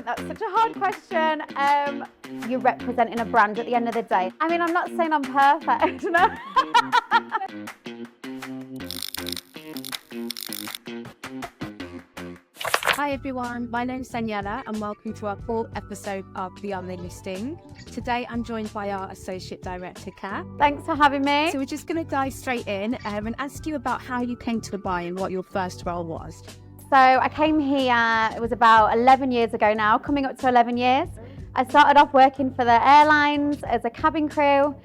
That's such a hard question. You're representing a brand at the end of the day. I mean, I'm not saying I'm perfect, no. Hi everyone, my name's Daniela and welcome to our fourth episode of Beyond the Listing. Today I'm joined by our Associate Director, Kat. Thanks for having me. So we're just going to dive straight in and ask you about how you came to Dubai and what your first role was. So I came here, it was about 11 years ago now, coming up to 11 years. I started off working for the airlines as a cabin crew,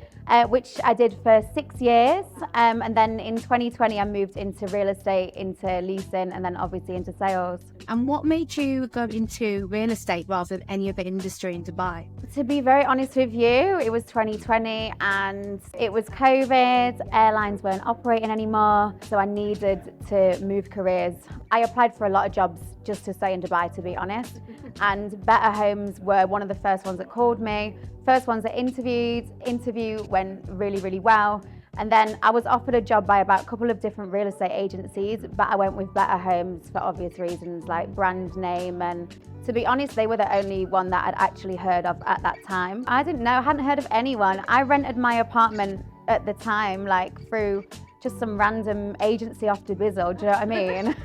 which I did for 6 years. And then in 2020, I moved into real estate, into leasing, and then obviously into sales. And what made you go into real estate rather than any other industry in Dubai? To be very honest with you, it was 2020 and it was COVID, airlines weren't operating anymore, so I needed to move careers. I applied for a lot of jobs just to stay in Dubai, to be honest, and Betterhomes were one of the first ones that called me, first ones that interview went really well. And then I was offered a job by about a couple of different real estate agencies, but I went with Betterhomes for obvious reasons, like brand name. And to be honest, they were the only one that I'd actually heard of at that time. I didn't know, I hadn't heard of anyone. I rented my apartment at the time, like through just some random agency off Dubai, do you know what I mean?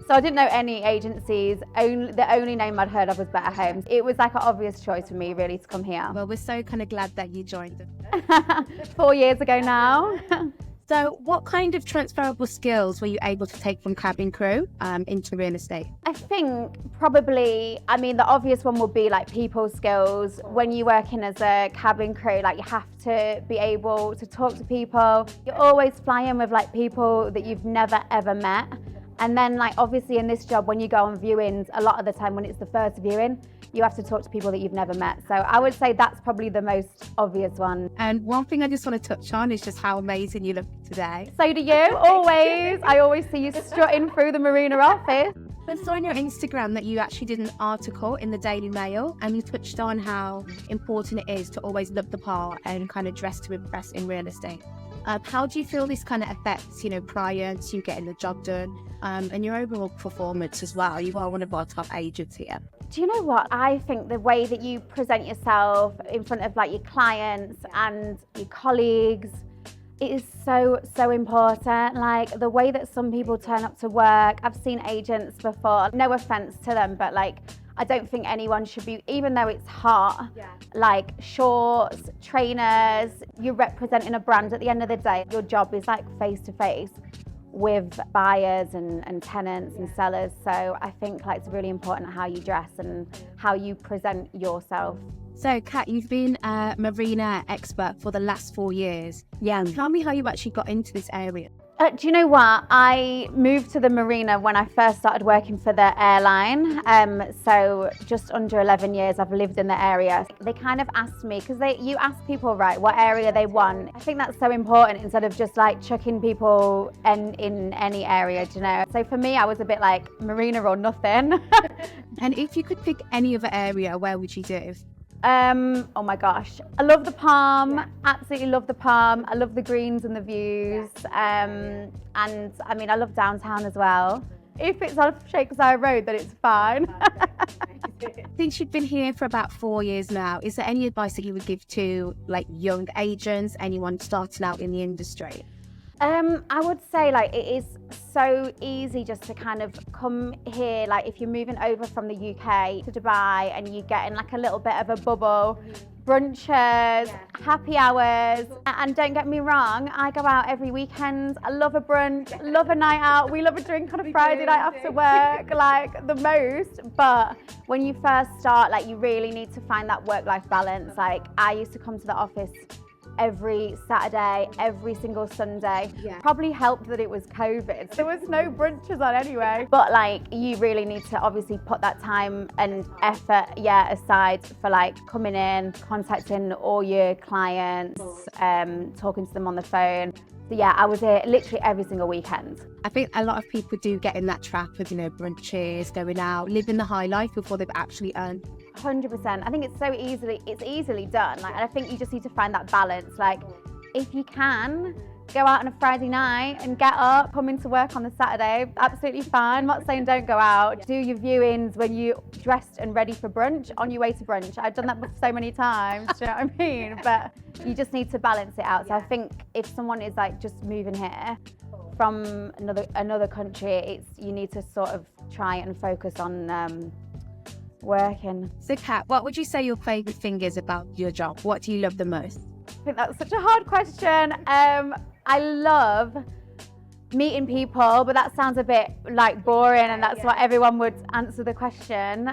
So I didn't know any agencies, the only name I'd heard of was Betterhomes. It was like an obvious choice for me really to come here. Well, we're so kind of glad that you joined us. 4 years ago now. So what kind of transferable skills were you able to take from cabin crew into real estate? I think probably, I mean, the obvious one would be like people skills. When you're working as a cabin crew, like you have to be able to talk to people. You're always flying with like people that you've never ever met. And then like obviously in this job, when you go on viewings, a lot of the time when it's the first viewing, you have to talk to people that you've never met. So I would say that's probably the most obvious one. And one thing I just want to touch on is just how amazing you look today. So do you, always. I always see you strutting through the Marina office. I saw on your Instagram that you actually did an article in the Daily Mail and you touched on how important it is to always look the part and kind of dress to impress in real estate. How do you feel this kind of affects, prior to getting the job done and your overall performance as well? You are one of our top agents here. Do you know what? I think the way that you present yourself in front of like your clients and your colleagues, it is so important. Like the way that some people turn up to work, I've seen agents before, no offense to them, but like, I don't think anyone should be, even though it's hot, like shorts, trainers, you're representing a brand at the end of the day. Your job is like face to face with buyers and tenants and sellers. So I think like it's really important how you dress and how you present yourself. So Kat, you've been a marina expert for the last 4 years. Yeah. Tell me how you actually got into this area. Do you know what? I moved to the marina when I first started working for the airline. So just under 11 years I've lived in the area. They kind of asked me, because you ask people, right, what area they want. I think that's so important instead of just like chucking people in any area, do you know? So for me, I was a bit like marina or nothing. And if you could pick any other area, where would you do? Oh my gosh, I love the Palm, absolutely love the Palm. I love the greens and the views, and I mean I love downtown as well. If it's on Shakespeare Road, then it's fine. Since you've been here for about 4 years now, is there any advice that you would give to like young agents, anyone starting out in the industry? I would say like it is so easy just to kind of come here, like if you're moving over from the UK to Dubai and you get in like a little bit of a bubble, brunches, happy hours, and don't get me wrong, I go out every weekend. I love a brunch, love a night out. We love a drink on a Friday night after work, like the most. But when you first start, like you really need to find that work-life balance. Like I used to come to the office every Saturday, every single Sunday. Probably helped that it was COVID. There was no brunches on anyway. But like you really need to obviously put that time and effort aside for like coming in, contacting all your clients, talking to them on the phone. So yeah, I was here literally every single weekend. I think a lot of people do get in that trap of, brunches, going out, living the high life before they've actually earned. 100%. I think it's easily done. Like, and I think you just need to find that balance. Like, if you can, go out on a Friday night and get up, come into work on the Saturday. Absolutely fine. I'm not saying don't go out. Do your viewings when you're dressed and ready for brunch, on your way to brunch. I've done that so many times, do you know what I mean? But you just need to balance it out. So I think if someone is like just moving here from another country, you need to sort of try and focus on working. So Kat, what would you say your favourite thing is about your job? What do you love the most? I think that's such a hard question. I love meeting people, but that sounds a bit like boring, and that's what everyone would answer the question.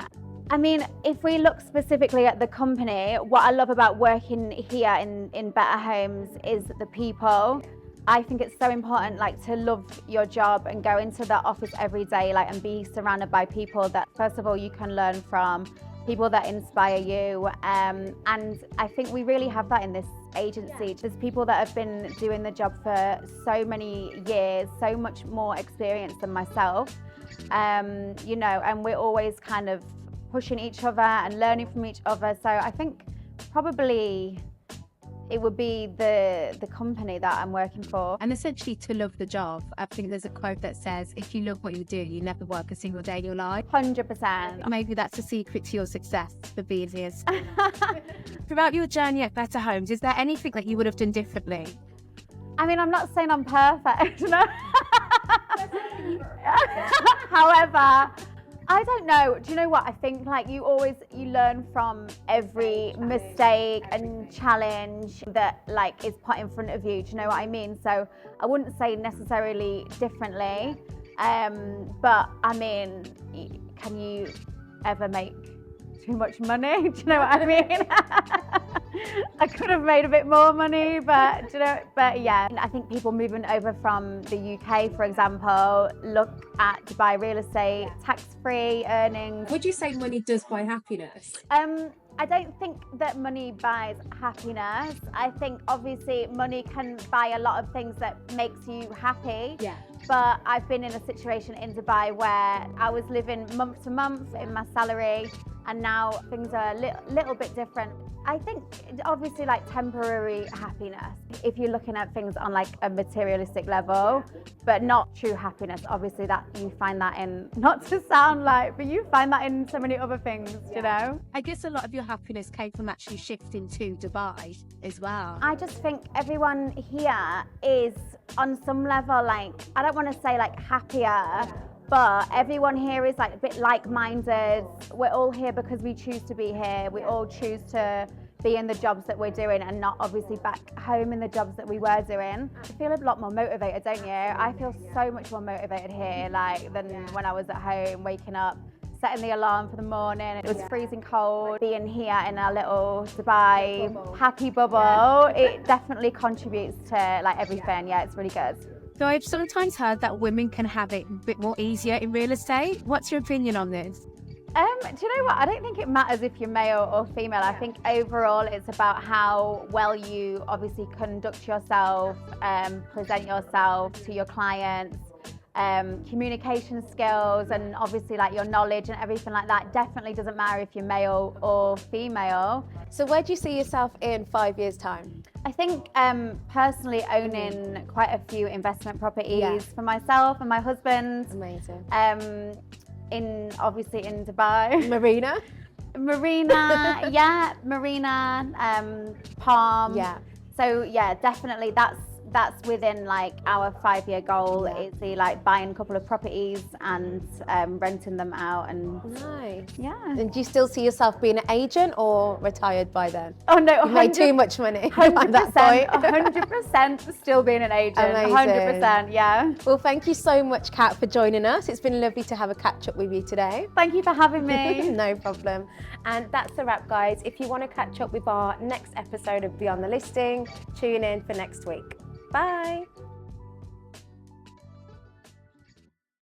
I mean, if we look specifically at the company, what I love about working here in Betterhomes is the people. I think it's so important, like, to love your job and go into the office every day, like, and be surrounded by people that, first of all, you can learn from, people that inspire you. And I think we really have that in this agency. There's people that have been doing the job for so many years, so much more experience than myself, you know, and we're always kind of pushing each other and learning from each other. So I think probably it would be the company that I'm working for. And essentially to love the job. I think there's a quote that says, if you love what you do, you never work a single day in your life. 100%. Maybe that's a secret to your success for being here. Throughout your journey at Betterhomes, is there anything that you would have done differently? I mean, I'm not saying I'm perfect, no. However, I don't know. Do you know what? I think like you learn from every mistake and challenge that like is put in front of you. Do you know what I mean? So I wouldn't say necessarily differently. But I mean, can you ever make too much money? Do you know what I mean? I could have made a bit more money, but yeah. I think people moving over from the UK, for example, look at Dubai real estate, tax-free earnings. Would you say money does buy happiness? I don't think that money buys happiness. I think obviously money can buy a lot of things that makes you happy. Yeah. But I've been in a situation in Dubai where I was living month to month in my salary, and now things are a little bit different. I think obviously like temporary happiness, if you're looking at things on like a materialistic level, but not true happiness. Obviously that you find that in, not to sound like, but you find that in so many other things, you know? I guess a lot of your happiness came from actually shifting to Dubai as well. I just think everyone here is on some level, like, I don't want to say like happier, but everyone here is like a bit like-minded. We're all here because we choose to be here. We all choose to be in the jobs that we're doing and not obviously back home in the jobs that we were doing. I feel a lot more motivated, don't you? I feel so much more motivated here like than when I was at home, waking up, setting the alarm for the morning. It was freezing cold. Being here in our little Dubai happy bubble, it definitely contributes to like everything. Yeah, it's really good. So I've sometimes heard that women can have it a bit more easier in real estate. What's your opinion on this? Do you know what? I don't think it matters if you're male or female. I think overall it's about how well you obviously conduct yourself, present yourself to your clients, communication skills, and obviously like your knowledge and everything like that. Definitely doesn't matter if you're male or female. So where do you see yourself in 5 years' time? I think personally owning quite a few investment properties for myself and my husband. Amazing. Obviously in Dubai. Marina, yeah, Marina, Palm. Yeah. So yeah, definitely that's within like our 5-year goal is the like buying a couple of properties and renting them out and nice. Yeah. And do you still see yourself being an agent or retired by then? Oh no, you made too much money. 100%, 100% still being an agent. Amazing. 100%, yeah. Well, thank you so much, Kat, for joining us. It's been lovely to have a catch up with you today. Thank you for having me. No problem. And that's a wrap, guys. If you want to catch up with our next episode of Beyond the Listing, tune in for next week. Bye.